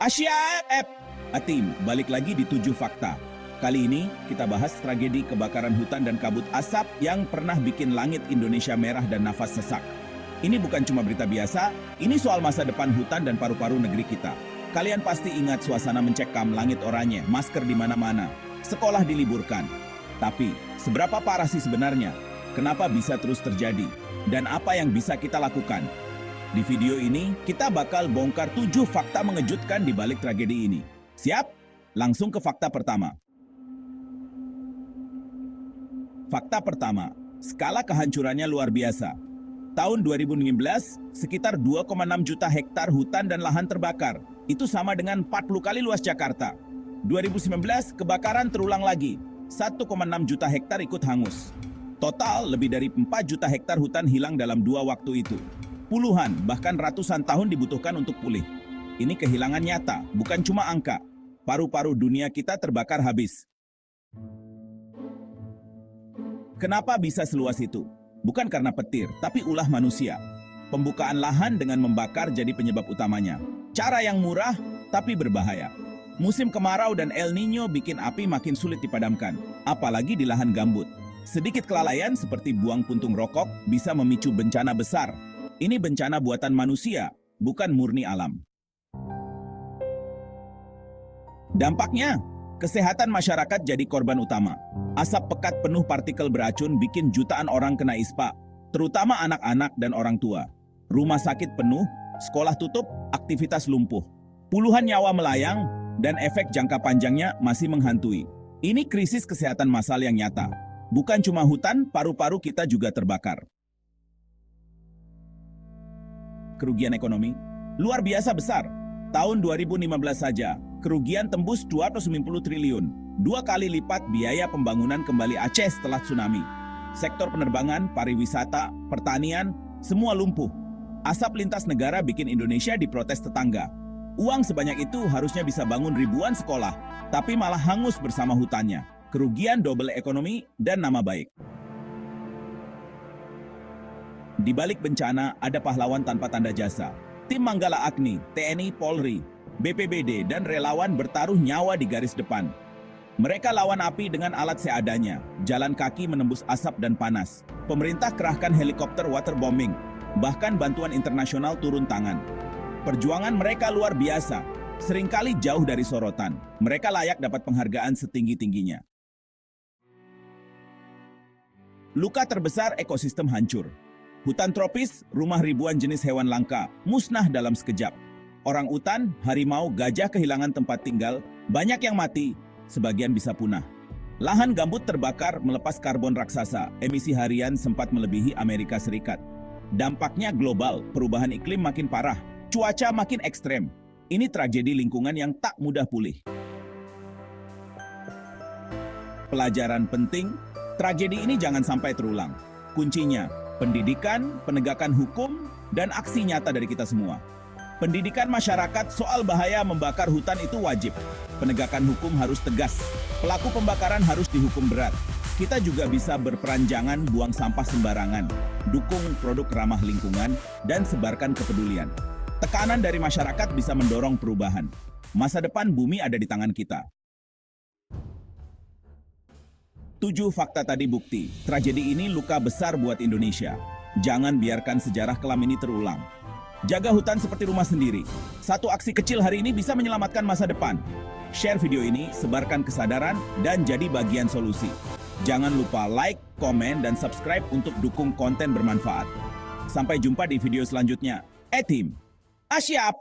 Asia F. Atim, balik lagi di 7 fakta. Kali ini kita bahas tragedi kebakaran hutan dan kabut asap yang pernah bikin langit Indonesia merah dan nafas sesak. Ini bukan cuma berita biasa, ini soal masa depan hutan dan paru-paru negeri kita. Kalian pasti ingat suasana mencekam, langit oranye, masker di mana-mana, sekolah diliburkan. Tapi, seberapa parah sih sebenarnya? Kenapa bisa terus terjadi? Dan apa yang bisa kita lakukan? Di video ini, kita bakal bongkar 7 fakta mengejutkan di balik tragedi ini. Siap? Langsung ke fakta pertama. Fakta pertama, skala kehancurannya luar biasa. Tahun 2016, sekitar 2,6 juta hektar hutan dan lahan terbakar. Itu sama dengan 40 kali luas Jakarta. 2019, kebakaran terulang lagi. 1,6 juta hektar ikut hangus. Total, lebih dari 4 juta hektar hutan hilang dalam 2 waktu itu. Puluhan, bahkan ratusan tahun dibutuhkan untuk pulih. Ini kehilangan nyata, bukan cuma angka. Paru-paru dunia kita terbakar habis. Kenapa bisa seluas itu? Bukan karena petir, tapi ulah manusia. Pembukaan lahan dengan membakar jadi penyebab utamanya. Cara yang murah, tapi berbahaya. Musim kemarau dan El Nino bikin api makin sulit dipadamkan, apalagi di lahan gambut. Sedikit kelalaian seperti buang puntung rokok bisa memicu bencana besar. Ini bencana buatan manusia, bukan murni alam. Dampaknya, kesehatan masyarakat jadi korban utama. Asap pekat penuh partikel beracun bikin jutaan orang kena ispa, terutama anak-anak dan orang tua. Rumah sakit penuh, sekolah tutup, aktivitas lumpuh. Puluhan nyawa melayang, dan efek jangka panjangnya masih menghantui. Ini krisis kesehatan massal yang nyata. Bukan cuma hutan, paru-paru kita juga terbakar. Kerugian ekonomi luar biasa besar. Tahun 2015 saja, kerugian tembus 290 triliun, 2 kali lipat biaya pembangunan kembali Aceh setelah tsunami. Sektor penerbangan, pariwisata, pertanian, semua lumpuh. Asap lintas negara bikin Indonesia diprotes tetangga. Uang sebanyak itu harusnya bisa bangun ribuan sekolah, tapi malah hangus bersama hutannya. Kerugian double ekonomi dan nama baik. Di balik bencana ada pahlawan tanpa tanda jasa. Tim Manggala Agni, TNI, Polri, BPBD, dan relawan bertaruh nyawa di garis depan. Mereka lawan api dengan alat seadanya, jalan kaki menembus asap dan panas. Pemerintah kerahkan helikopter waterbombing, bahkan bantuan internasional turun tangan. Perjuangan mereka luar biasa, seringkali jauh dari sorotan. Mereka layak dapat penghargaan setinggi-tingginya. Luka terbesar, ekosistem hancur. Hutan tropis, rumah ribuan jenis hewan langka, musnah dalam sekejap. Orang utan, harimau, gajah kehilangan tempat tinggal, banyak yang mati, sebagian bisa punah. Lahan gambut terbakar melepas karbon raksasa, emisi harian sempat melebihi Amerika Serikat. Dampaknya global, perubahan iklim makin parah, cuaca makin ekstrem. Ini tragedi lingkungan yang tak mudah pulih. Pelajaran penting, tragedi ini jangan sampai terulang. Kuncinya, pendidikan, penegakan hukum, dan aksi nyata dari kita semua. Pendidikan masyarakat soal bahaya membakar hutan itu wajib. Penegakan hukum harus tegas. Pelaku pembakaran harus dihukum berat. Kita juga bisa berperan jangan buang sampah sembarangan, dukung produk ramah lingkungan, dan sebarkan kepedulian. Tekanan dari masyarakat bisa mendorong perubahan. Masa depan bumi ada di tangan kita. 7 fakta tadi bukti, tragedi ini luka besar buat Indonesia. Jangan biarkan sejarah kelam ini terulang. Jaga hutan seperti rumah sendiri. Satu aksi kecil hari ini bisa menyelamatkan masa depan. Share video ini, sebarkan kesadaran, dan jadi bagian solusi. Jangan lupa like, komen, dan subscribe untuk dukung konten bermanfaat. Sampai jumpa di video selanjutnya. Team Asyap!